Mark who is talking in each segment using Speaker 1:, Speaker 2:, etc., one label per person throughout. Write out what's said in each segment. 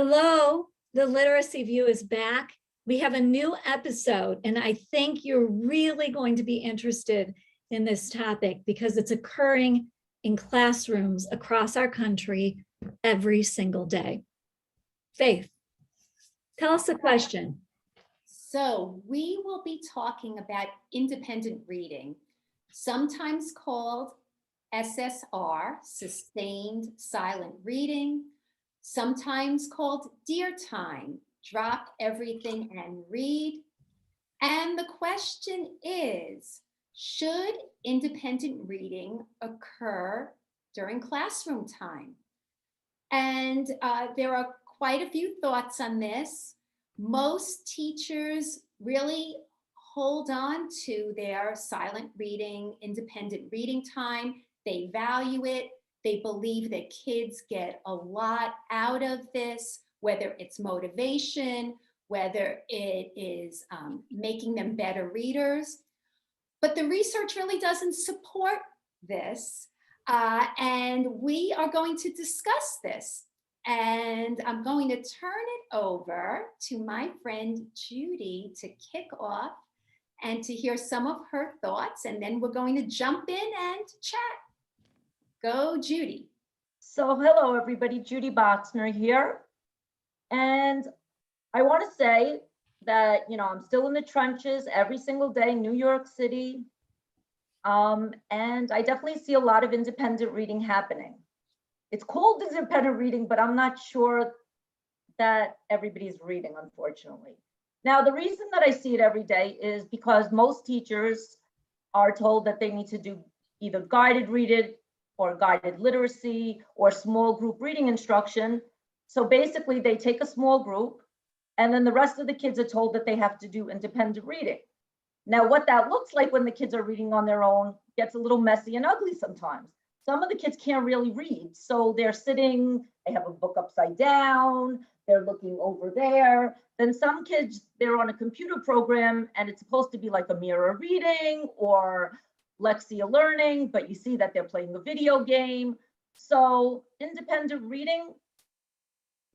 Speaker 1: Hello, the Literacy View is back. We have a new episode, and I think you're really going to be interested in this topic because it's occurring in classrooms across our country every single day. Faith, tell us a question.
Speaker 2: So we will be talking about independent reading, sometimes called SSR, sustained silent reading, sometimes called dear time, drop everything and read. And the question is, should independent reading occur during classroom time? And there are quite a few thoughts on this. Most teachers really hold on to their silent reading, independent reading time. They value it. They believe that kids get a lot out of this, whether it's motivation, whether it is making them better readers. But the research really doesn't support this. And we are going to discuss this. And I'm going to turn it over to my friend Judy to kick off and to hear some of her thoughts. And then we're going to jump in and chat. Go, Judy.
Speaker 3: So hello, everybody. Judy Boxner here. And I want to say that, I'm still in the trenches every single day, New York City. And I definitely see a lot of independent reading happening. It's called independent reading, but I'm not sure that everybody's reading, unfortunately. Now, the reason that I see it every day is because most teachers are told that they need to do either guided reading or guided literacy or small group reading instruction. So basically they take a small group and then the rest of the kids are told that they have to do independent reading. Now, what that looks like when the kids are reading on their own gets a little messy and ugly sometimes. Some of the kids can't really read. So they're sitting, they have a book upside down, they're looking over there. Then some kids, they're on a computer program and it's supposed to be like a mirror reading or Lexia learning, but you see that they're playing a video game. So independent reading,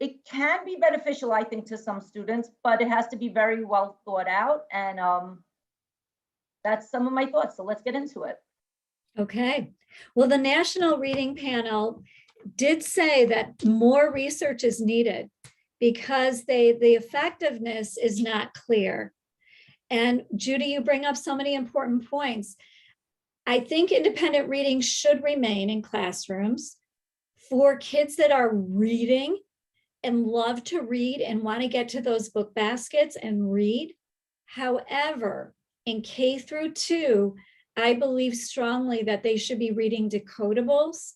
Speaker 3: it can be beneficial, I think, to some students, but it has to be very well thought out. And that's some of my thoughts. So let's get into it.
Speaker 1: Okay. Well, the National Reading Panel did say that more research is needed because the effectiveness is not clear. And Judy, you bring up so many important points. I think independent reading should remain in classrooms for kids that are reading and love to read and want to get to those book baskets and read. However, in K through 2, I believe strongly that they should be reading decodables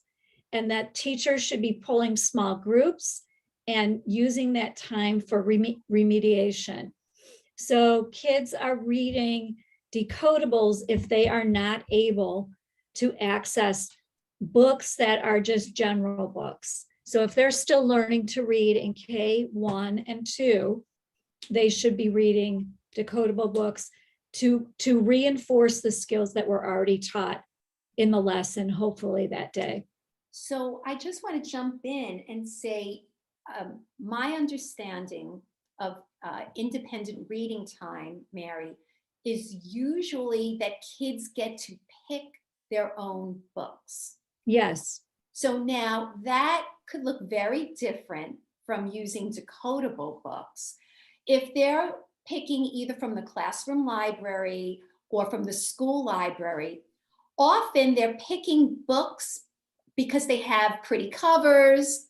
Speaker 1: and that teachers should be pulling small groups and using that time for remediation. So kids are reading decodables if they are not able to access books that are just general books. So if they're still learning to read in K1 and 2, they should be reading decodable books to reinforce the skills that were already taught in the lesson, hopefully that day.
Speaker 2: So I just want to jump in and say my understanding of independent reading time, Mary, is usually that kids get to pick their own books.
Speaker 1: Yes.
Speaker 2: So now that could look very different from using decodable books. If they're picking either from the classroom library or from the school library, often they're picking books because they have pretty covers,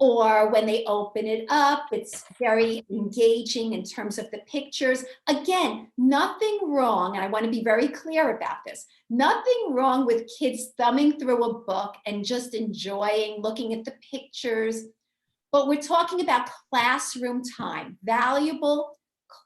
Speaker 2: or when they open it up, it's very engaging in terms of the pictures. Again, nothing wrong, and I want to be very clear about this, nothing wrong with kids thumbing through a book and just enjoying looking at the pictures, but we're talking about classroom time, valuable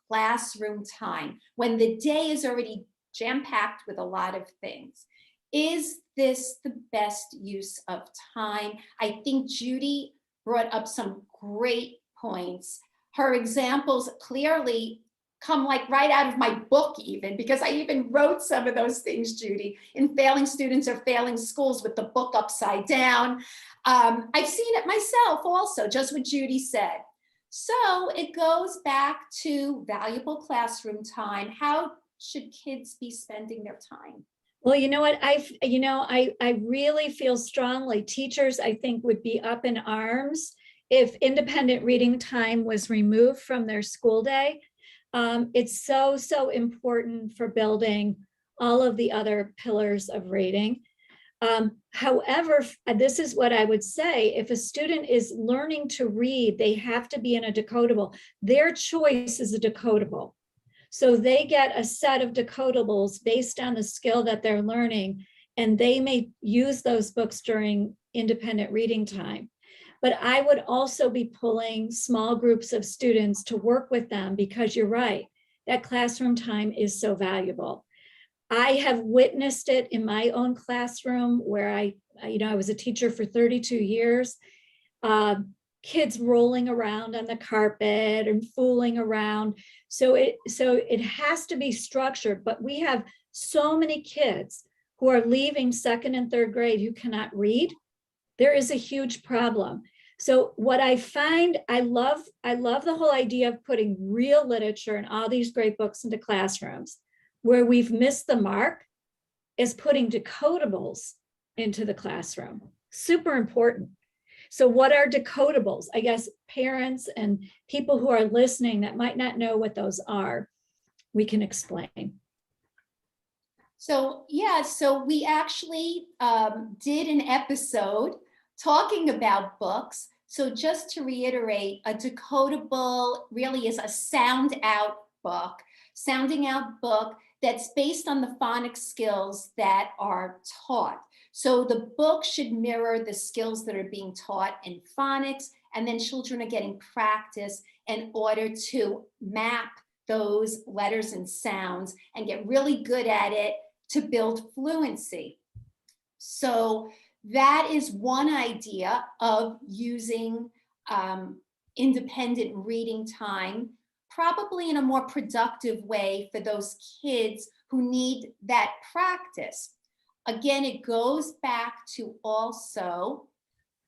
Speaker 2: classroom time, when the day is already jam-packed with a lot of things. Is this the best use of time? I think Judy brought up some great points. Her examples clearly come like right out of my book even, because I even wrote some of those things, Judy, in Failing Students or Failing Schools with the book upside down. I've seen it myself also, just what Judy said. So it goes back to valuable classroom time. How should kids be spending their time?
Speaker 1: Well, you know what, I really feel strongly, teachers, I think, would be up in arms if independent reading time was removed from their school day. It's so, so important for building all of the other pillars of reading. However, this is what I would say, if a student is learning to read, they have to be in a decodable. Their choice is a decodable. So they get a set of decodables based on the skill that they're learning, and they may use those books during independent reading time. But I would also be pulling small groups of students to work with them, because you're right, that classroom time is so valuable. I have witnessed it in my own classroom where I was a teacher for 32 years. Kids rolling around on the carpet and fooling around. So it has to be structured, but we have so many kids who are leaving second and third grade who cannot read. There is a huge problem. So what I find, I love the whole idea of putting real literature and all these great books into classrooms. Where we've missed the mark is putting decodables into the classroom. Super important. So what are decodables? I guess parents and people who are listening that might not know what those are, we can explain.
Speaker 2: So yeah, so we actually did an episode talking about books. So just to reiterate, a decodable really is a sounding out book that's based on the phonics skills that are taught. So the book should mirror the skills that are being taught in phonics, and then children are getting practice in order to map those letters and sounds and get really good at it to build fluency. So that is one idea of using independent reading time, probably in a more productive way for those kids who need that practice. Again, it goes back to also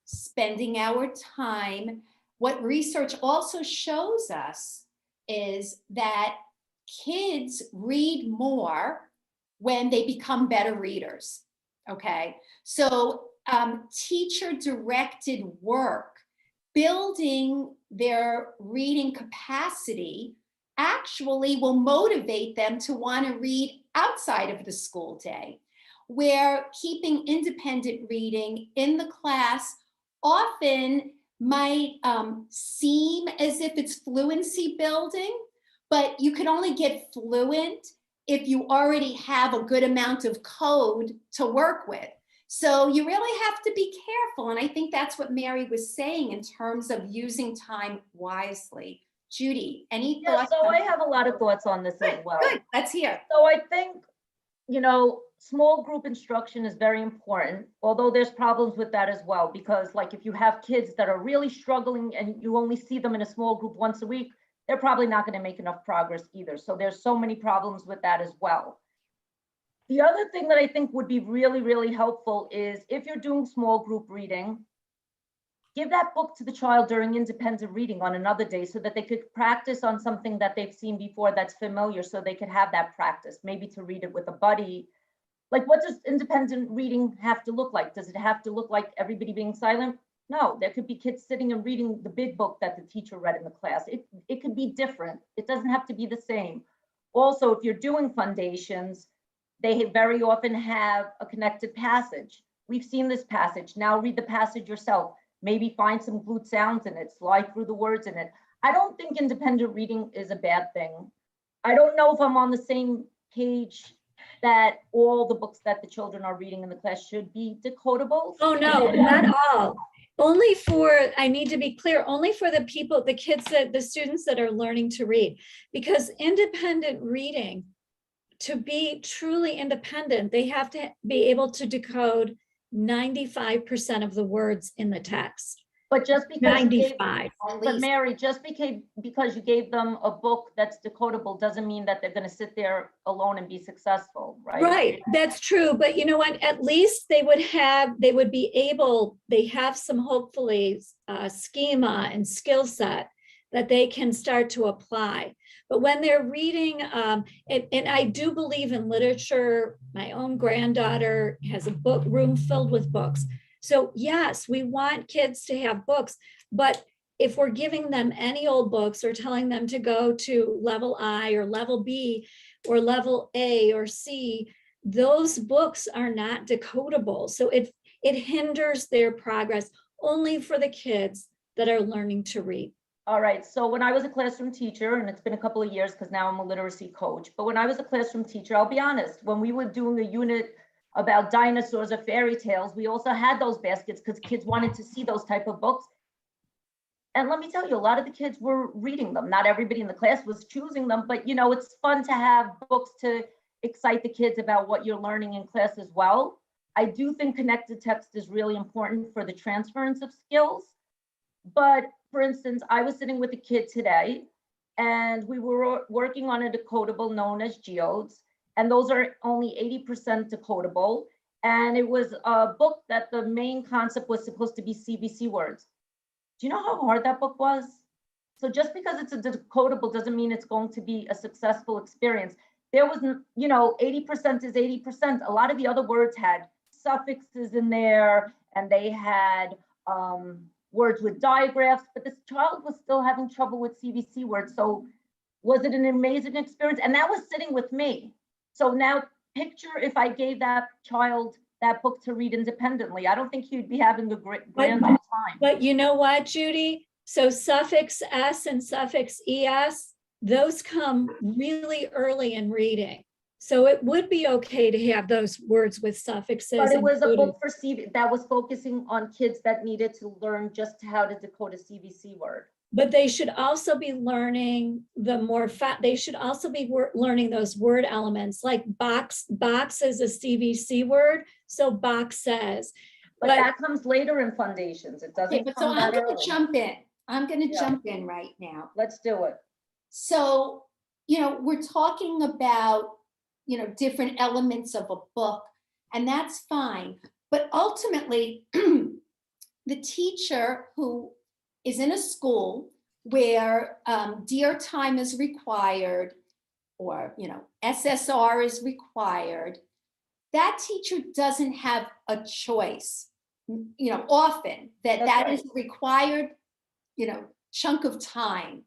Speaker 2: spending our time. What research also shows us is that kids read more when they become better readers, okay? So teacher-directed work, building their reading capacity, actually will motivate them to want to read outside of the school day, where keeping independent reading in the class often might seem as if it's fluency building, but you can only get fluent if you already have a good amount of code to work with. So you really have to be careful. And I think that's what Mary was saying in terms of using time wisely. Judy, any
Speaker 3: Yeah,
Speaker 2: thoughts?
Speaker 3: so I have a lot of thoughts on this as well.
Speaker 2: Good, let's hear.
Speaker 3: So I think, small group instruction is very important, although there's problems with that as well, because like if you have kids that are really struggling and you only see them in a small group once a week, they're probably not going to make enough progress either. So there's so many problems with that as well. The other thing that I think would be really, really helpful is if you're doing small group reading, give that book to the child during independent reading on another day so that they could practice on something that they've seen before that's familiar, so they could have that practice, maybe to read it with a buddy. Like, what does independent reading have to look like? Does it have to look like everybody being silent? No, there could be kids sitting and reading the big book that the teacher read in the class. It could be different. It doesn't have to be the same. Also, if you're doing foundations, they very often have a connected passage. We've seen this passage. Now read the passage yourself. Maybe find some glued sounds in it, slide through the words in it. I don't think independent reading is a bad thing. I don't know if I'm on the same page that all the books that the children are reading in the class should be decodable.
Speaker 1: Oh, no, not all. Only for, I need to be clear, only for the people, the kids, the students that are learning to read. Because independent reading, to be truly independent, they have to be able to decode 95% of the words in the text.
Speaker 3: But just because
Speaker 1: 95.
Speaker 3: But Mary, just because you gave them a book that's decodable doesn't mean that they're going to sit there alone and be successful, right?
Speaker 1: Right, that's true. But you know what? At least they would be able, they have some hopefully schema and skill set that they can start to apply. But when they're reading, and I do believe in literature, my own granddaughter has a book room filled with books. So yes, we want kids to have books, but if we're giving them any old books or telling them to go to level I or level B or level A or C, those books are not decodable. So it hinders their progress only for the kids that are learning to read.
Speaker 3: All right, so when I was a classroom teacher, and it's been a couple of years because now I'm a literacy coach, but when I was a classroom teacher, I'll be honest, when we were doing a unit about dinosaurs or fairy tales, we also had those baskets because kids wanted to see those type of books. And let me tell you, a lot of the kids were reading them. Not everybody in the class was choosing them, but you know, it's fun to have books to excite the kids about what you're learning in class as well. I do think connected text is really important for the transference of skills. But for instance, I was sitting with a kid today and we were working on a decodable known as geodes, and those are only 80% decodable. And it was a book that the main concept was supposed to be CBC words. Do you know how hard that book was? So just because it's a decodable doesn't mean it's going to be a successful experience. There was, you know, 80% is 80%. A lot of the other words had suffixes in there and they had words with digraphs, but this child was still having trouble with CBC words. So was it an amazing experience? And that was sitting with me. So now picture if I gave that child that book to read independently. I don't think he'd be having a grand old time.
Speaker 1: But you know what, Judy? So suffix S and suffix ES, those come really early in reading. So it would be okay to have those words with suffixes.
Speaker 3: But it was a
Speaker 1: included.
Speaker 3: book for CBC that was focusing on kids that needed to learn just how to decode a CBC word.
Speaker 1: But they should also be learning they should also be learning those word elements like box is a CVC word. So box says.
Speaker 3: But that comes later in foundations. It doesn't
Speaker 2: Okay,
Speaker 3: come
Speaker 2: so
Speaker 3: that
Speaker 2: I'm going
Speaker 3: early.
Speaker 2: to jump in. I'm going to jump in right now.
Speaker 3: Let's do it.
Speaker 2: So, you know, we're talking about, you know, different elements of a book, and that's fine. But ultimately, the teacher who is in a school where DEAR time is required, or, you know, SSR is required, that teacher doesn't have a choice, you know, often that is required, you know, chunk of time.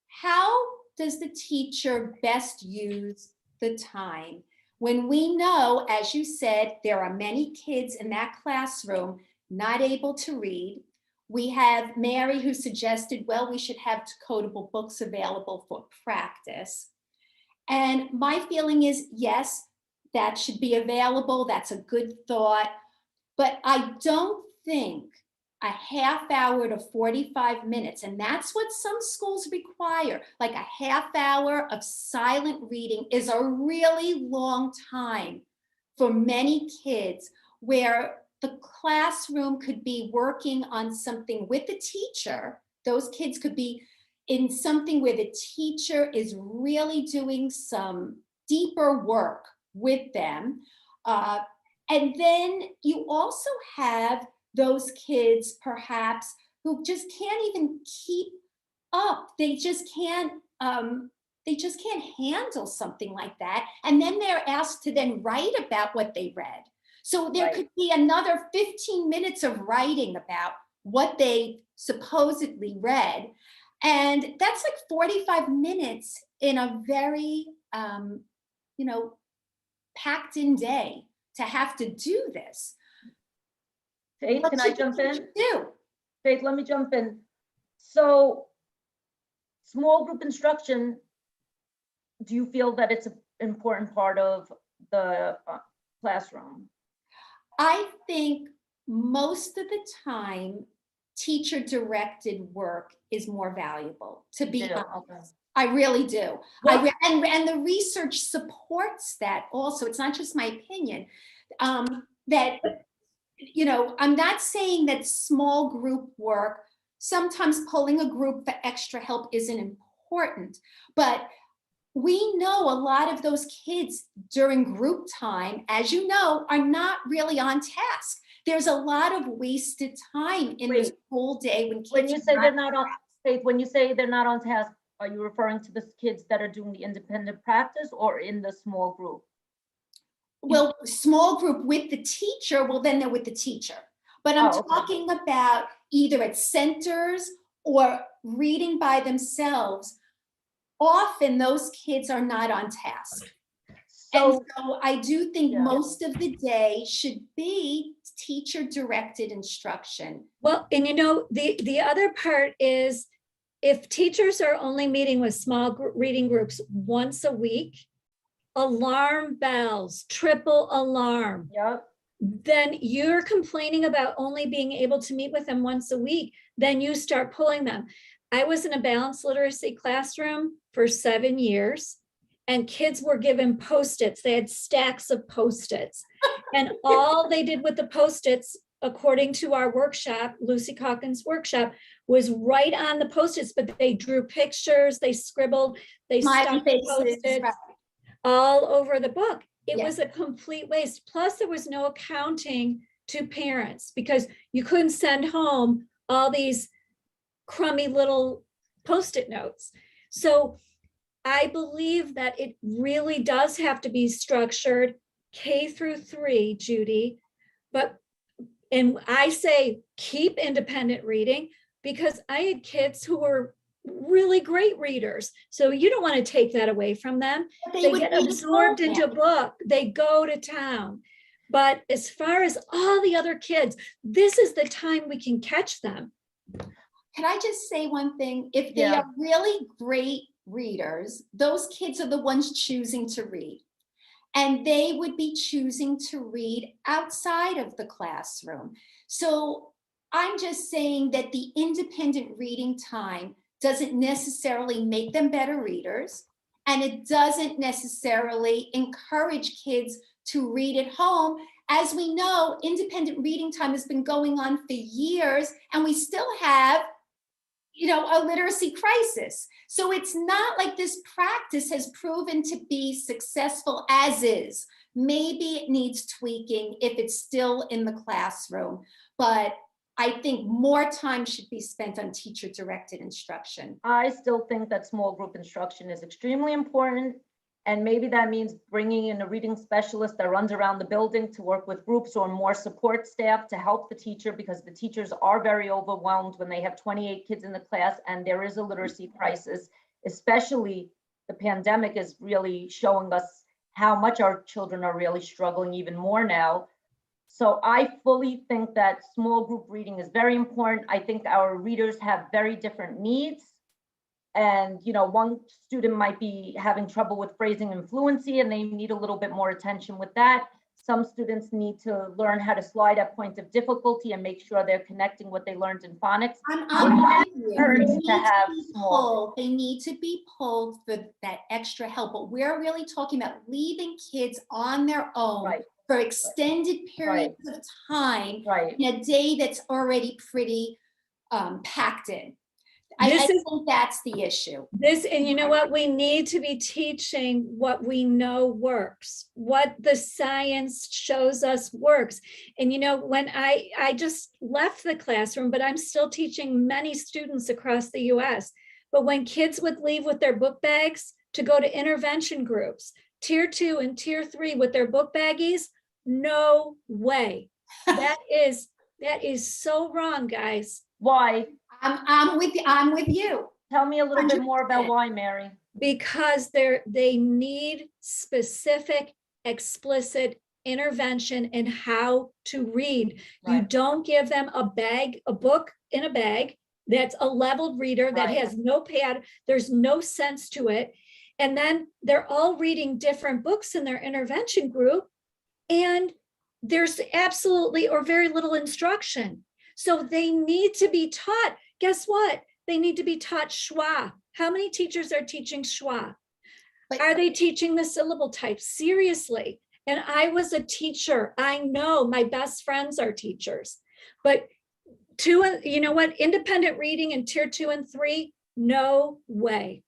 Speaker 2: How does the teacher best use the time when we know, as you said, there are many kids in that classroom not able to read? We have Mary who suggested, well, we should have decodable books available for practice. And my feeling is, yes, that should be available. That's a good thought. But I don't think a half hour to 45 minutes, and that's what some schools require, like a half hour of silent reading is a really long time for many kids, where the classroom could be working on something with the teacher. Those kids could be in something where the teacher is really doing some deeper work with them. And then you also have those kids perhaps who just can't even keep up. They just can't handle something like that. And then they're asked to then write about what they read. So there could be another 15 minutes of writing about what they supposedly read. And that's like 45 minutes in a very, you know, packed in day to have to do this.
Speaker 3: Faith, can I jump in?
Speaker 2: Do?
Speaker 3: Faith, let me jump in. So small group instruction, do you feel that it's an important part of the classroom?
Speaker 2: I think most of the time, teacher-directed work is more valuable, to be honest.
Speaker 3: Okay.
Speaker 2: I really do.
Speaker 1: Well,
Speaker 2: And the research supports that also. It's not just my opinion. That, you know, I'm not saying that small group work, sometimes pulling a group for extra help isn't important, but we know a lot of those kids during group time, as you know, are not really on task. There's a lot of wasted time in the school day when kids.
Speaker 3: When you say they're not on, Faith, when you say they're not on task, are you referring to the kids that are doing the independent practice or in the small group?
Speaker 2: Well, small group with the teacher, well, then they're with the teacher. But I'm
Speaker 3: Oh, okay.
Speaker 2: talking about either at centers or reading by themselves. Often those kids are not on task. And
Speaker 3: So,
Speaker 2: so I do think
Speaker 3: Yeah.
Speaker 2: most of the day should be teacher-directed instruction.
Speaker 1: Well, and the other part is if teachers are only meeting with small reading groups once a week, alarm bells, triple alarm,
Speaker 3: yep,
Speaker 1: then you're complaining about only being able to meet with them once a week, then you start pulling them. I was in a balanced literacy classroom for 7 years, and kids were given Post-its. They had stacks of Post-its. And all they did with the Post-its, according to our workshop, Lucy Calkins' workshop, was write on the Post-its, but they drew pictures, they scribbled, they
Speaker 2: Smiley
Speaker 1: stuck the
Speaker 2: faces,
Speaker 1: Post-its
Speaker 2: right.
Speaker 1: all over the book. It
Speaker 2: Yeah.
Speaker 1: was a complete waste. Plus, there was no accounting to parents because you couldn't send home all these crummy little Post-it notes. So I believe that it really does have to be structured K-3, Judy. And I say keep independent reading because I had kids who were really great readers. So you don't want to take that away from them.
Speaker 2: But
Speaker 1: They
Speaker 2: would
Speaker 1: get
Speaker 2: read the
Speaker 1: absorbed into a
Speaker 2: program.
Speaker 1: book, they go to town. But as far as all the other kids, this is the time we can catch them.
Speaker 2: Can I just say one thing? If they
Speaker 3: Yeah.
Speaker 2: are really great readers, those kids are the ones choosing to read. And they would be choosing to read outside of the classroom. So I'm just saying that the independent reading time doesn't necessarily make them better readers, and it doesn't necessarily encourage kids to read at home. As we know, independent reading time has been going on for years, and we still have a literacy crisis. So it's not like this practice has proven to be successful as is. Maybe it needs tweaking if it's still in the classroom, but I think more time should be spent on teacher-directed instruction.
Speaker 3: I still think that small group instruction is extremely important. And maybe that means bringing in a reading specialist that runs around the building to work with groups or more support staff to help the teacher, because the teachers are very overwhelmed when they have 28 kids in the class and there is a literacy crisis. Especially the pandemic is really showing us how much our children are really struggling even more now. So I fully think that small group reading is very important. I think our readers have very different needs. And, one student might be having trouble with phrasing and fluency, and they need a little bit more attention with that. Some students need to learn how to slide at point of difficulty and make sure they're connecting what they learned in phonics.
Speaker 2: I'm with you.
Speaker 3: They
Speaker 2: Need to be pulled for that extra help, but we're really talking about leaving kids on their own
Speaker 3: Right.
Speaker 2: for extended periods of time in a day that's already pretty packed in. I think that's the issue.
Speaker 1: And you know what? We need to be teaching what we know works, what the science shows us works. And when I just left the classroom, but I'm still teaching many students across the US. But when kids would leave with their book bags to go to intervention groups, tier 2 and tier 3 with their book baggies, no way. That is so wrong, guys.
Speaker 3: Why?
Speaker 2: I'm with you.
Speaker 3: Tell me a little bit more about why, Mary.
Speaker 1: Because they need specific, explicit intervention in how to read.
Speaker 3: Right.
Speaker 1: You don't give them a book in a bag that's a leveled reader that has no pad. There's no sense to it. And then they're all reading different books in their intervention group, and there's absolutely or very little instruction. So they need to be taught. Guess what? They need to be taught schwa. How many teachers are teaching schwa? Are they teaching the syllable type? Seriously. And I was a teacher. I know my best friends are teachers. But independent reading in tier 2 and 3, no way.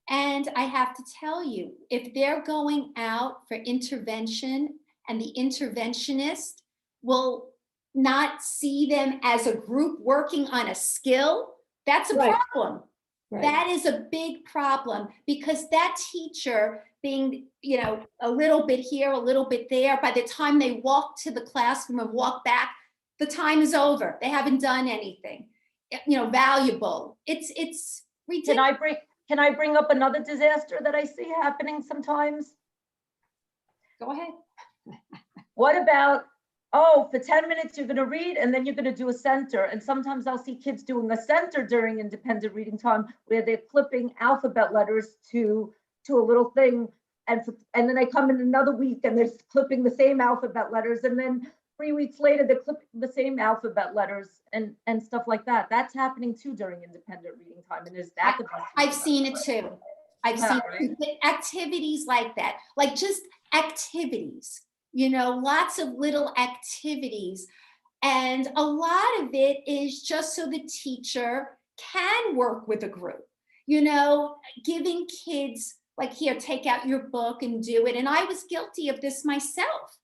Speaker 2: And I have to tell you, if they're going out for intervention and the interventionist will not see them as a group working on a skill, That's a
Speaker 1: Right.
Speaker 2: problem.
Speaker 1: Right.
Speaker 2: That is a big problem, because that teacher being, a little bit here, a little bit there, by the time they walk to the classroom and walk back, the time is over. They haven't done anything, valuable. It's ridiculous.
Speaker 3: Can I bring up another disaster that I see happening sometimes?
Speaker 2: Go ahead.
Speaker 3: What about, oh, for 10 minutes you're going to read and then you're going to do a center. And sometimes I'll see kids doing a center during independent reading time where they're clipping alphabet letters to a little thing. And then they come in another week and they're clipping the same alphabet letters. And then 3 weeks later, they're clipping the same alphabet letters and stuff like that. That's happening too during independent reading time. And is that
Speaker 2: I've seen it too. I've
Speaker 3: Yeah,
Speaker 2: seen activities like that, like just activities, lots of little activities. And a lot of it is just so the teacher can work with a group, giving kids like, here, take out your book and do it. And I was guilty of this myself.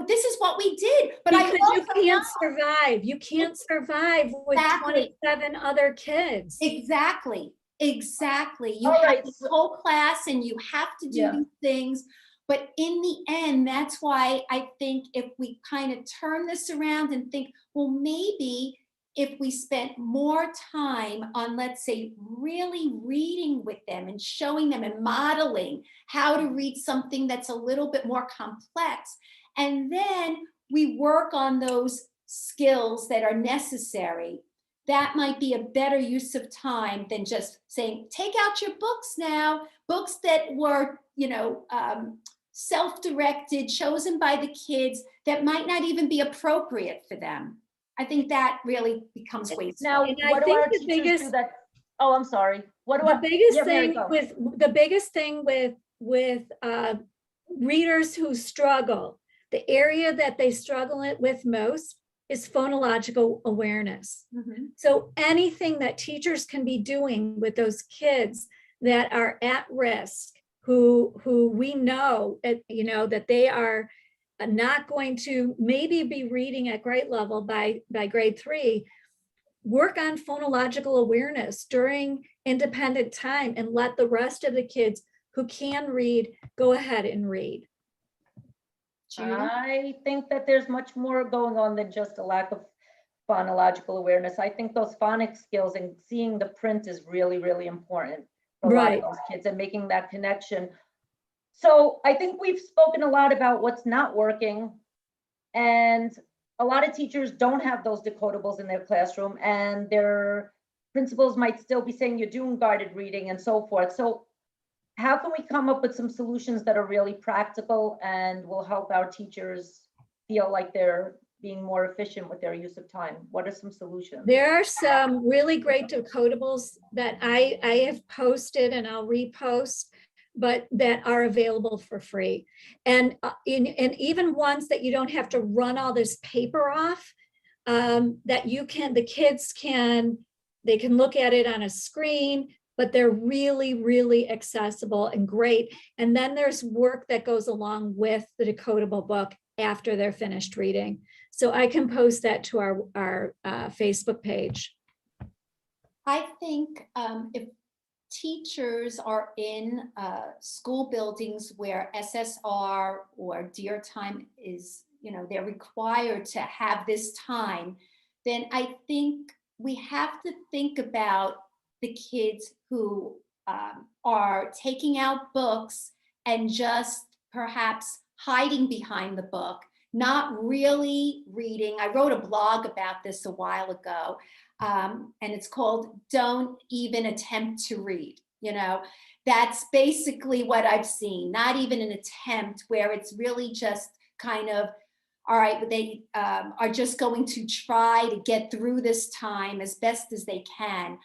Speaker 2: This is what we did, but
Speaker 1: Because
Speaker 2: I
Speaker 1: you can't survive. You can't survive with
Speaker 2: Exactly.
Speaker 1: 27 other kids.
Speaker 2: Exactly. You
Speaker 3: All
Speaker 2: have
Speaker 3: right,
Speaker 2: this whole class and you have to do
Speaker 3: Yeah.
Speaker 2: these things. But in the end, that's why I think if we kind of turn this around and think, well, maybe if we spent more time on, let's say, really reading with them and showing them and modeling how to read something that's a little bit more complex, and then we work on those skills that are necessary, that might be a better use of time than just saying, take out your books now, books that were, self-directed, chosen by the kids, that might not even be appropriate for them. I think that really becomes wasteful.
Speaker 3: Now,
Speaker 1: And I
Speaker 3: what do
Speaker 1: think
Speaker 3: our
Speaker 1: the
Speaker 3: teachers
Speaker 1: biggest-
Speaker 3: do that? Oh, I'm sorry. What do
Speaker 1: The biggest
Speaker 3: yeah, Mary,
Speaker 1: thing
Speaker 3: go.
Speaker 1: with readers who struggle, the area that they struggle with most is phonological awareness.
Speaker 2: Mhm.
Speaker 1: So anything that teachers can be doing with those kids that are at risk, who we know, that they are not going to maybe be reading at grade level by grade 3, work on phonological awareness during independent time and let the rest of the kids who can read go ahead and read.
Speaker 2: Gina?
Speaker 3: I think that there's much more going on than just a lack of phonological awareness. I think those phonics skills and seeing the print is really, really important for a lot of
Speaker 1: Right.
Speaker 3: those kids and making that connection. So I think we've spoken a lot about what's not working, and a lot of teachers don't have those decodables in their classroom, and their principals might still be saying you're doing guided reading and so forth. So how can we come up with some solutions that are really practical and will help our teachers feel like they're being more efficient with their use of time? What are some solutions?
Speaker 1: There are some really great decodables that I have posted and I'll repost, but that are available for free. And even ones that you don't have to run all this paper off, that the kids they can look at it on a screen, but they're really, really accessible and great. And then there's work that goes along with the decodable book after they're finished reading. So I can post that to our Facebook page.
Speaker 2: I think if teachers are in school buildings where SSR or DEAR time is, they're required to have this time, then I think we have to think about the kids who are taking out books and just perhaps hiding behind the book, not really reading. I wrote a blog about this a while ago, and it's called Don't Even Attempt to Read. That's basically what I've seen, not even an attempt, where it's really just kind of, all right, they are just going to try to get through this time as best as they can.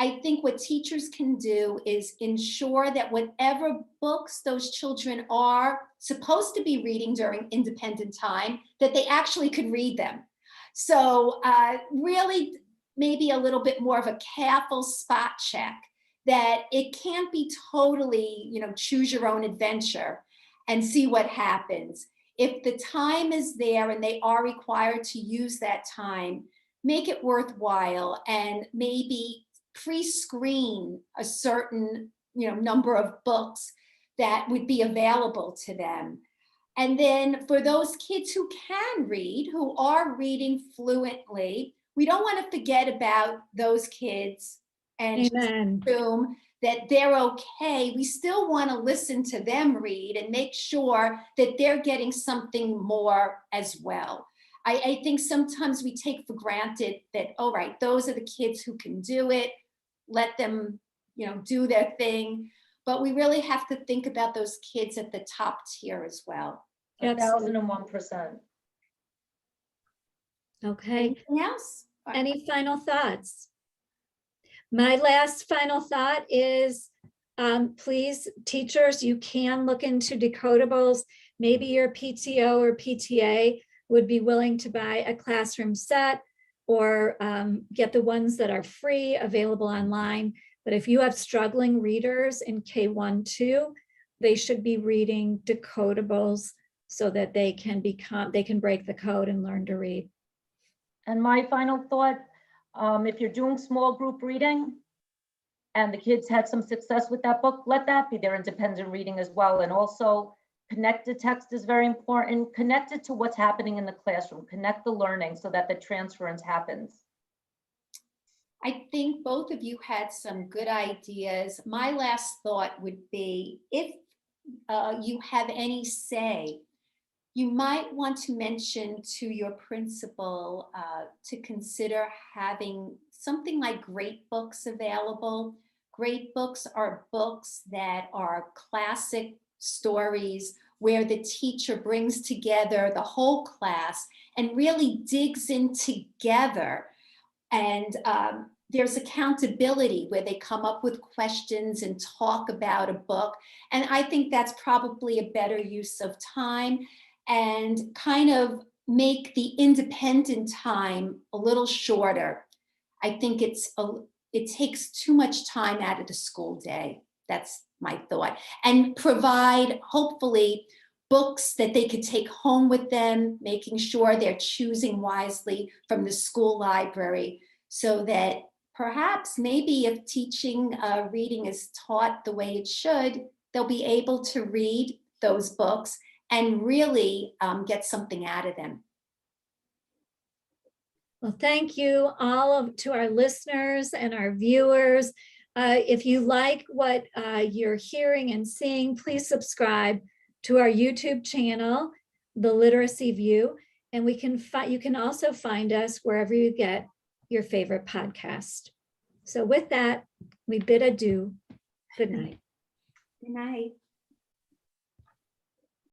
Speaker 2: I think what teachers can do is ensure that whatever books those children are supposed to be reading during independent time, that they actually could read them. So really maybe a little bit more of a careful spot check, that it can't be totally, choose your own adventure and see what happens. If the time is there and they are required to use that time, make it worthwhile and maybe pre-screen a certain, number of books that would be available to them. And then for those kids who can read, who are reading fluently, we don't want to forget about those kids and just
Speaker 1: Amen.
Speaker 2: assume that they're okay. We still want to listen to them read and make sure that they're getting something more as well. I think sometimes we take for granted that, all right, those are the kids who can do it. Let them, do their thing. But we really have to think about those kids at the top tier as well.
Speaker 3: 1,001%.
Speaker 1: Okay.
Speaker 2: Anything else?
Speaker 1: Any final thoughts? My last final thought is, please, teachers, you can look into decodables. Maybe your PTO or PTA would be willing to buy a classroom set or get the ones that are free available online. But if you have struggling readers in K1-2, they should be reading decodables so that they can break the code and learn to read.
Speaker 3: And my final thought, if you're doing small group reading and the kids had some success with that book, let that be their independent reading as well. And also connected text is very important. Connect it to what's happening in the classroom. Connect the learning so that the transference happens.
Speaker 2: I think both of you had some good ideas. My last thought would be, if you have any say, you might want to mention to your principal to consider having something like great books available. Great books are books that are classic stories where the teacher brings together the whole class and really digs in together. And there's accountability where they come up with questions and talk about a book. And I think that's probably a better use of time, and kind of make the independent time a little shorter. I think it takes too much time out of the school day. That's my thought. And provide, hopefully, books that they could take home with them, making sure they're choosing wisely from the school library, so that perhaps maybe if teaching reading is taught the way it should, they'll be able to read those books and really get something out of them.
Speaker 1: Well, thank you all to our listeners and our viewers. If you like what you're hearing and seeing, please subscribe to our YouTube channel, The Literacy View, and you can also find us wherever you get your favorite podcast. So with that, we bid adieu. Good night.
Speaker 2: Good night.